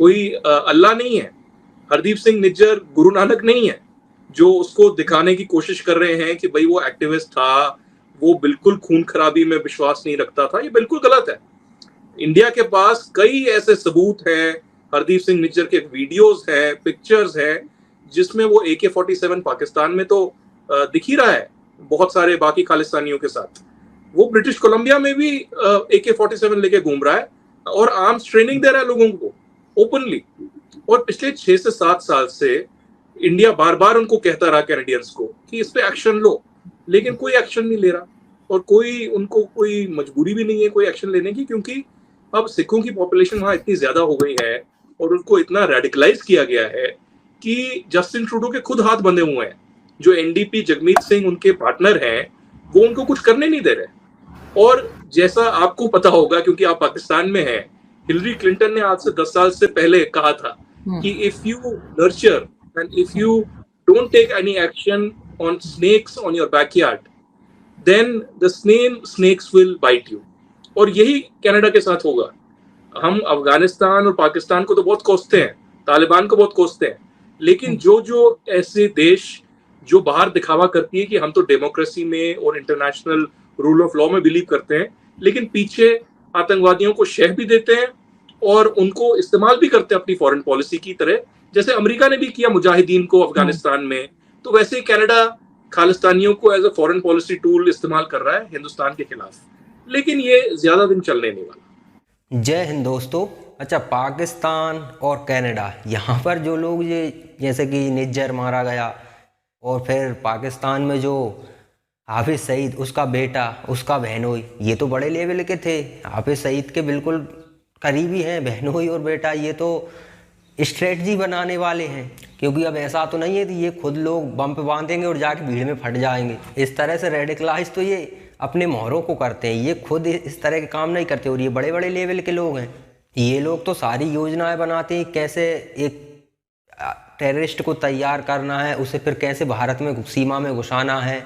कोई अल्लाह नहीं है। हरदीप सिंह निज्जर गुरु नानक नहीं है, जो उसको दिखाने की कोशिश कर रहे हैं कि भाई वो एक्टिविस्ट था, वो बिल्कुल खून खराबी में विश्वास नहीं रखता था। ये बिल्कुल गलत है। इंडिया के पास कई ऐसे सबूत हैं, हरदीप सिंह निज्जर के वीडियोस हैं, पिक्चर्स हैं, जिसमें वो AK-47 पाकिस्तान में तो दिख ही रहा है बहुत सारे बाकी खालिस्तानियों के साथ। वो ब्रिटिश कोलंबिया में भी AK-47 लेके घूम रहा है और आर्म्स ट्रेनिंग दे रहा है लोगों को ओपनली। और पिछले 6 से 7 साल से इंडिया बार बार उनको कहता रहा कैनेडियंस को कि इस पे एक्शन लो, लेकिन कोई एक्शन नहीं ले रहा। और कोई उनको कोई मजबूरी भी नहीं है कोई एक्शन लेने की, क्योंकि अब सिखों की पॉपुलेशन वहां इतनी ज्यादा हो गई है और उनको इतना रेडिकलाइज किया गया है कि जस्टिन ट्रूडो के खुद हाथ बंधे हुए हैं। जो NDP जगमीत सिंह उनके पार्टनर हैं, वो उनको कुछ करने नहीं दे रहे। और जैसा आपको पता होगा क्योंकि आप पाकिस्तान में हैं, हिलरी क्लिंटन ने आज से 10 साल से पहले कहा था कि if you nurture and if you don't take any action on snakes on your backyard, then the same snakes will bite you. और यही कनाडा के साथ होगा। हम अफगानिस्तान और पाकिस्तान को तो बहुत कोसते हैं, तालिबान को बहुत कोसते हैं, लेकिन जो जो ऐसे देश जो बाहर दिखावा करती है कि हम तो डेमोक्रेसी में और इंटरनेशनल रूल ऑफ लॉ में बिलीव करते हैं, लेकिन पीछे आतंकवादियों को शह भी देते हैं और उनको इस्तेमाल भी करते हैं अपनी फॉरेन पॉलिसी की तरह, जैसे अमेरिका ने भी किया मुजाहिदीन को अफगानिस्तान में, तो वैसे ही कनाडा खालिस्तानियों को as a foreign policy tool इस्तेमाल कर रहा है हिंदुस्तान के खिलाफ। लेकिन ये ज्यादा दिन चलने नहीं वाला। जय हिंद दोस्तों। अच्छा, पाकिस्तान और कनाडा, यहाँ पर जो लोग ये जैसे कि निज्जर मारा गया और फिर पाकिस्तान में जो हाफिज सईद, उसका बेटा, उसका बहनोई, ये तो बड़े लेवल के थे। हाफिज सईद के बिल्कुल करीबी हैं बहनोई और बेटा। ये तो स्ट्रेटजी बनाने वाले हैं, क्योंकि अब ऐसा तो नहीं है कि ये खुद लोग बम पे बांधेंगे और जाके भीड़ में फट जाएंगे। इस तरह से रेडिकलाइज तो ये अपने मोहरों को करते हैं, ये खुद इस तरह के काम नहीं करते। और ये बड़े बड़े लेवल के लोग हैं। ये लोग तो सारी योजनाएं बनाते हैं, कैसे एक टेररिस्ट को तैयार करना है, उसे फिर कैसे भारत में सीमा में घुसाना है,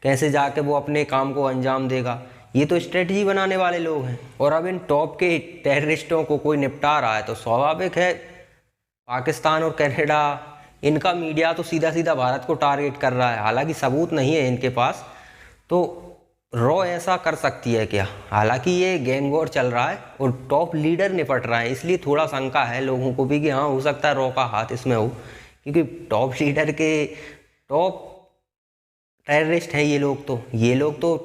कैसे जाके वो अपने काम को अंजाम देगा। ये तो स्ट्रेटजी बनाने वाले लोग हैं। और अब इन टॉप के टेररिस्टों को कोई निपटा रहा है, तो स्वाभाविक है पाकिस्तान और कनाडा, इनका मीडिया तो सीधा सीधा भारत को टारगेट कर रहा है। हालांकि सबूत नहीं है इनके पास, तो रॉ ऐसा कर सकती है क्या? हालांकि ये गैंग वॉर चल रहा है और टॉप लीडर निपट रहा है, इसलिए थोड़ा शंका है लोगों को भी कि हाँ, हो सकता है रॉ का हाथ इसमें हो, क्योंकि टॉप लीडर के टॉप टेररिस्ट हैं ये लोग तो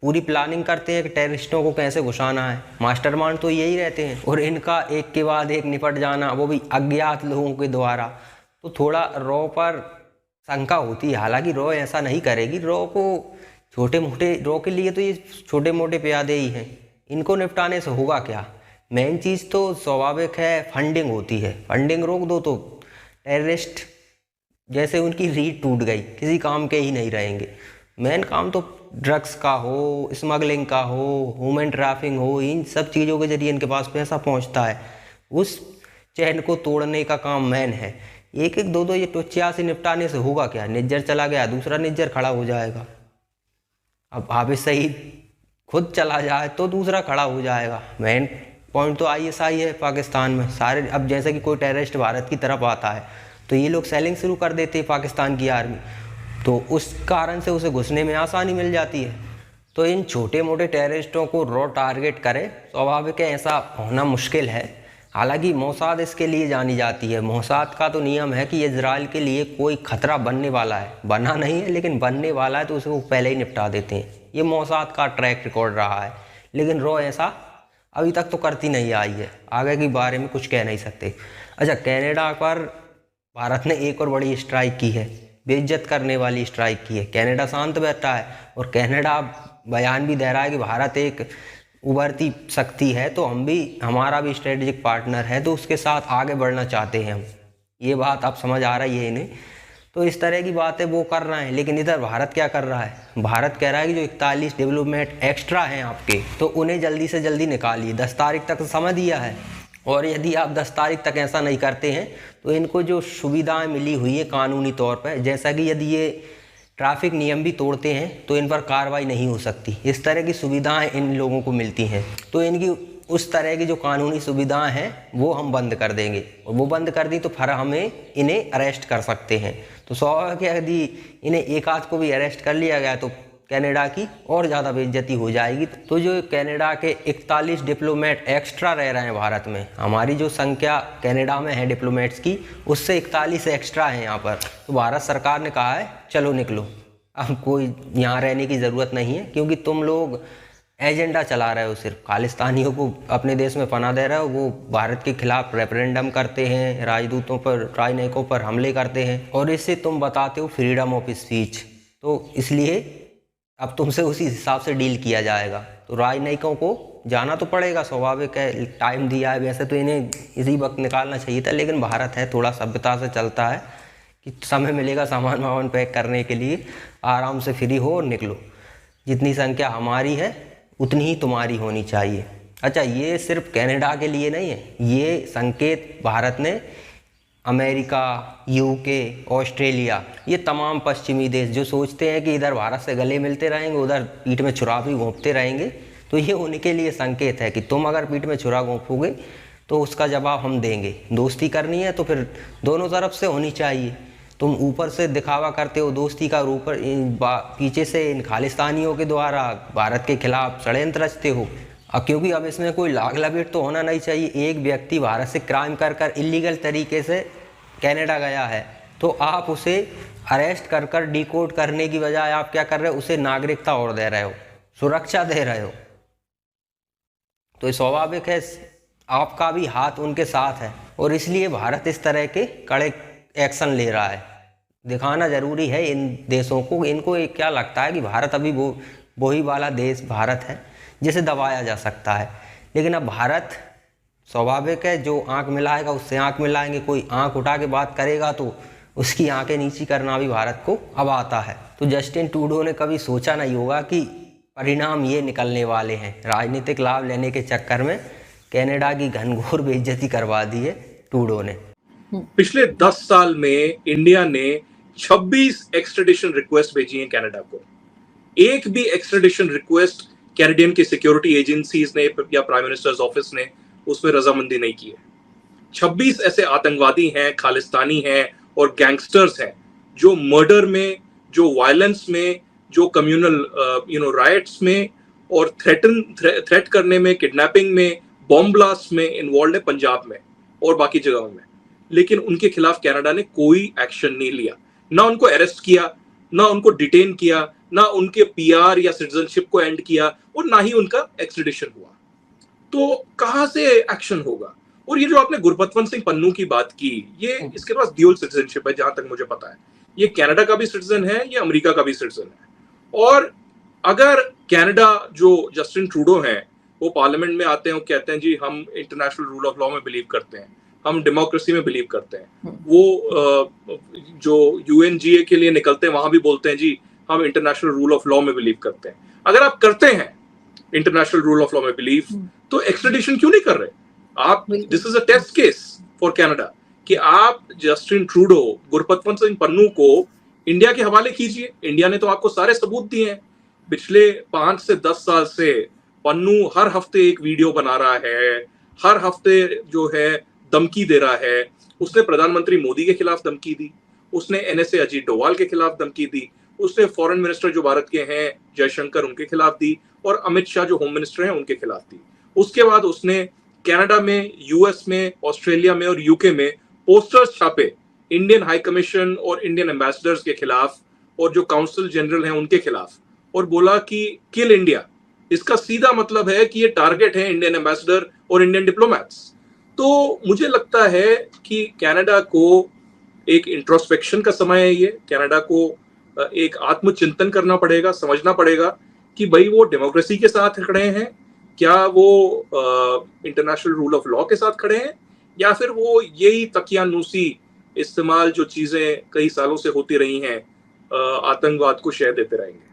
पूरी प्लानिंग करते हैं कि टेररिस्टों को कैसे घुसाना है। मास्टरमाइंड तो यही रहते हैं और इनका एक के बाद एक निपट जाना, वो भी अज्ञात लोगों के द्वारा। तो थोड़ा रॉ पर शंका होती है। हालांकि रॉ ऐसा नहीं करेगी। रॉ के लिए तो ये छोटे मोटे प्यादे ही हैं, इनको निपटाने से होगा क्या? मेन चीज़ तो स्वाभाविक है, फंडिंग होती है। फंडिंग रोक दो तो टेररिस्ट जैसे उनकी रीढ़ टूट गई, किसी काम के ही नहीं रहेंगे। मेन काम तो ड्रग्स का हो, स्मगलिंग का हो, ह्यूमन ट्रैफिकिंग हो, इन सब चीज़ों के जरिए इनके पास पैसा पहुंचता है। उस चैन को तोड़ने का काम मेन है। एक एक दो दो ये टोचिया से निपटाने से होगा क्या? निज्जर चला गया, दूसरा निज्जर खड़ा हो जाएगा। अब हाफिज सईद खुद चला जाए तो दूसरा खड़ा हो जाएगा। मेन पॉइंट तो ISI है पाकिस्तान में सारे। अब जैसे कि कोई टेररिस्ट भारत की तरफ आता है तो ये लोग सेलिंग शुरू कर देते हैं पाकिस्तान की आर्मी, तो उस कारण से उसे घुसने में आसानी मिल जाती है। तो इन छोटे मोटे टेररिस्टों को रॉ टारगेट करे, स्वाभाविक है ऐसा होना मुश्किल है। हालांकि मोसाद इसके लिए जानी जाती है। मोसाद का तो नियम है कि इजराइल के लिए कोई खतरा बनने वाला है, बना नहीं है लेकिन बनने वाला है, तो उसे वो पहले ही निपटा देते हैं। ये मोसाद का ट्रैक रिकॉर्ड रहा है। लेकिन रॉ ऐसा अभी तक तो करती नहीं आई है। आगे के बारे में कुछ कह नहीं सकते। अच्छा, कनाडा पर भारत ने एक और बड़ी स्ट्राइक की है, बेइज्जत करने वाली स्ट्राइक की है। कनाडा शांत बैठा है और कनाडा बयान भी दे रहा है कि भारत एक उभरती शक्ति है, तो हमारा भी स्ट्रेटेजिक पार्टनर है, तो उसके साथ आगे बढ़ना चाहते हैं हम। ये बात आप समझ आ रही है इन्हें। तो इस तरह की बातें वो कर रहे हैं। लेकिन इधर भारत क्या कर रहा है? भारत कह रहा है कि जो 41 डेवलपमेंट एक्स्ट्रा हैं आपके, तो उन्हें जल्दी से जल्दी निकालिए। 10 तारीख तक समय दिया है, और यदि आप 10 तारीख तक ऐसा नहीं करते हैं तो इनको जो सुविधाएं मिली हुई है कानूनी तौर पर, जैसा कि यदि ये ट्रैफिक नियम भी तोड़ते हैं तो इन पर कार्रवाई नहीं हो सकती, इस तरह की सुविधाएं इन लोगों को मिलती हैं। तो इनकी उस तरह की जो कानूनी सुविधाएं हैं वो हम बंद कर देंगे, और वो बंद कर दी तो फिर हमें इन्हें अरेस्ट कर सकते हैं। तो स्वाभाविक है यदि इन्हें एक आध को भी अरेस्ट कर लिया गया तो कनाडा की और ज़्यादा बेइज्जती हो जाएगी। तो जो कनाडा के 41 डिप्लोमेट एक्स्ट्रा रह रहे हैं भारत में, हमारी जो संख्या कनाडा में है डिप्लोमेट्स की उससे 41 एक्स्ट्रा है यहाँ पर, तो भारत सरकार ने कहा है चलो निकलो, अब कोई यहाँ रहने की ज़रूरत नहीं है, क्योंकि तुम लोग एजेंडा चला रहे हो, सिर्फ खालिस्तानियों को अपने देश में पनाह दे रहे हो, वो भारत के खिलाफ रेफरेंडम करते हैं, राजदूतों पर, राजनयिकों पर हमले करते हैं, और इससे तुम बताते हो फ्रीडम ऑफ स्पीच। तो इसलिए अब तुमसे उसी हिसाब से डील किया जाएगा। तो राजनयिकों को जाना तो पड़ेगा, स्वाभाविक है, टाइम दिया है, वैसे तो इन्हें इसी वक्त निकालना चाहिए था, लेकिन भारत है थोड़ा सभ्यता से चलता है कि समय मिलेगा सामान वामान पैक करने के लिए, आराम से फ्री हो और निकलो। जितनी संख्या हमारी है उतनी ही तुम्हारी होनी चाहिए। अच्छा, ये सिर्फ कनाडा के लिए नहीं है, ये संकेत भारत ने अमेरिका, यूके, ऑस्ट्रेलिया, ये तमाम पश्चिमी देश जो सोचते हैं कि इधर भारत से गले मिलते रहेंगे, उधर पीठ में छुरा भी घोंपते रहेंगे, तो ये उनके लिए संकेत है कि तुम अगर पीठ में छुरा घोंपोगे तो उसका जवाब हम देंगे। दोस्ती करनी है तो फिर दोनों तरफ से होनी चाहिए। तुम ऊपर से दिखावा करते हो दोस्ती का, ऊपर पीछे से इन खालिस्तानियों के द्वारा भारत के खिलाफ षड्यंत्र रचते हो। क्योंकि अब इसमें कोई लाग लपेट तो होना नहीं चाहिए। एक व्यक्ति भारत से क्राइम कर कर इलीगल तरीके से कनाडा गया है, तो आप उसे अरेस्ट कर कर डिकोड करने की बजाय आप क्या कर रहे हो, उसे नागरिकता और दे रहे हो, सुरक्षा दे रहे हो। तो स्वाभाविक है आपका भी हाथ उनके साथ है, और इसलिए भारत इस तरह के कड़े एक्शन ले रहा है। दिखाना ज़रूरी है इन देशों को, इनको क्या लगता है कि भारत अभी वही वाला देश भारत है जिसे दबाया जा सकता है। लेकिन अब भारत, स्वाभाविक है, जो आंख मिलाएगा उससे आंख मिलाएंगे, कोई आंख उठा के बात करेगा तो उसकी आंखें नीची करना भी भारत को अब आता है। तो जस्टिन ट्रूडो ने कभी सोचा नहीं होगा कि परिणाम ये निकलने वाले हैं। राजनीतिक लाभ लेने के चक्कर में कनाडा की घनघोर बेइज्जती करवा दी है ट्रूडो ने। पिछले 10 साल में इंडिया ने 26 एक्सट्रेडिशन रिक्वेस्ट भेजी हैं कनाडा को। एक भी एक्सट्रेडिशन रिक्वेस्ट कैनेडियन की सिक्योरिटी एजेंसीज ने या प्राइम मिनिस्टर्स ऑफिस ने उसमें रजामंदी नहीं की है। 26 ऐसे आतंकवादी हैं, खालिस्तानी हैं और गैंगस्टर्स हैं जो मर्डर में, जो वायलेंस में, जो कम्युनल राइट्स में और थ्रेट करने में, किडनैपिंग में, बॉम्ब ब्लास्ट में इन्वॉल्व है, पंजाब में और बाकी जगहों में। लेकिन उनके खिलाफ कनाडा ने कोई एक्शन नहीं लिया, ना उनको अरेस्ट किया, ना उनको डिटेन किया, ना उनके पीआर या सिटीजनशिप को एंड किया, और ना ही उनका एक्सट्रेडिशन हुआ। तो कहां से एक्शन होगा? और ये जो आपने गुरपतवंत सिंह पन्नू की बात की, ये इसके पास ड्यूल सिटीजनशिप है जहां तक मुझे पता है। ये कनाडा का भी सिटीजन है, ये अमेरिका का भी सिटीजन है। और अगर कनाडा जो जस्टिन ट्रूडो हैं वो पार्लियामेंट में आते हैं और कहते हैं जी हम इंटरनेशनल रूल ऑफ लॉ में बिलीव करते हैं, हम डेमोक्रेसी में बिलीव करते हैं, वो जो यूएनजीए के लिए निकलते हैं वहां भी बोलते हैं जी हम इंटरनेशनल रूल ऑफ लॉ में बिलीव करते हैं। अगर आप करते हैं इंटरनेशनल रूल ऑफ लॉ में बिलीव, तो एक्सट्रेडिशन क्यों नहीं कर रहे आप? This is a test case for Canada कि आप जस्टिन ट्रूडो, गुरपतवंत सिंह पन्नू को इंडिया के हवाले कीजिए। इंडिया ने तो आपको सारे सबूत दिए हैं। पिछले 5 से 10 साल से पन्नू हर हफ्ते एक वीडियो बना रहा है, हर हफ्ते जो है धमकी दे रहा है। उसने प्रधानमंत्री मोदी के खिलाफ धमकी दी, उसने एनएसए अजीत डोवाल के खिलाफ धमकी दी, उसने फॉरेन मिनिस्टर जो भारत के हैं जयशंकर उनके खिलाफ दी, और अमित शाह जो होम मिनिस्टर हैं उनके खिलाफ दी। उसके बाद उसने कनाडा में, यूएस में, ऑस्ट्रेलिया में और यूके में पोस्टर्स छापे इंडियन हाई कमीशन और इंडियन एम्बेसडर्स के खिलाफ और जो काउंसिल जनरल हैं उनके खिलाफ, और बोला कि किल इंडिया। इसका सीधा मतलब है कि ये टारगेट है इंडियन एम्बेसडर और इंडियन डिप्लोमैट्स। तो मुझे लगता है कि कनाडा को एक इंट्रोस्पेक्शन का समय है। ये कनाडा को एक आत्मचिंतन करना पड़ेगा, समझना पड़ेगा कि भाई वो डेमोक्रेसी के साथ खड़े हैं, क्या वो इंटरनेशनल रूल ऑफ लॉ के साथ खड़े हैं, या फिर वो यही तकियानूसी इस्तेमाल जो चीजें कई सालों से होती रही हैं आतंकवाद को शह देते रहेंगे।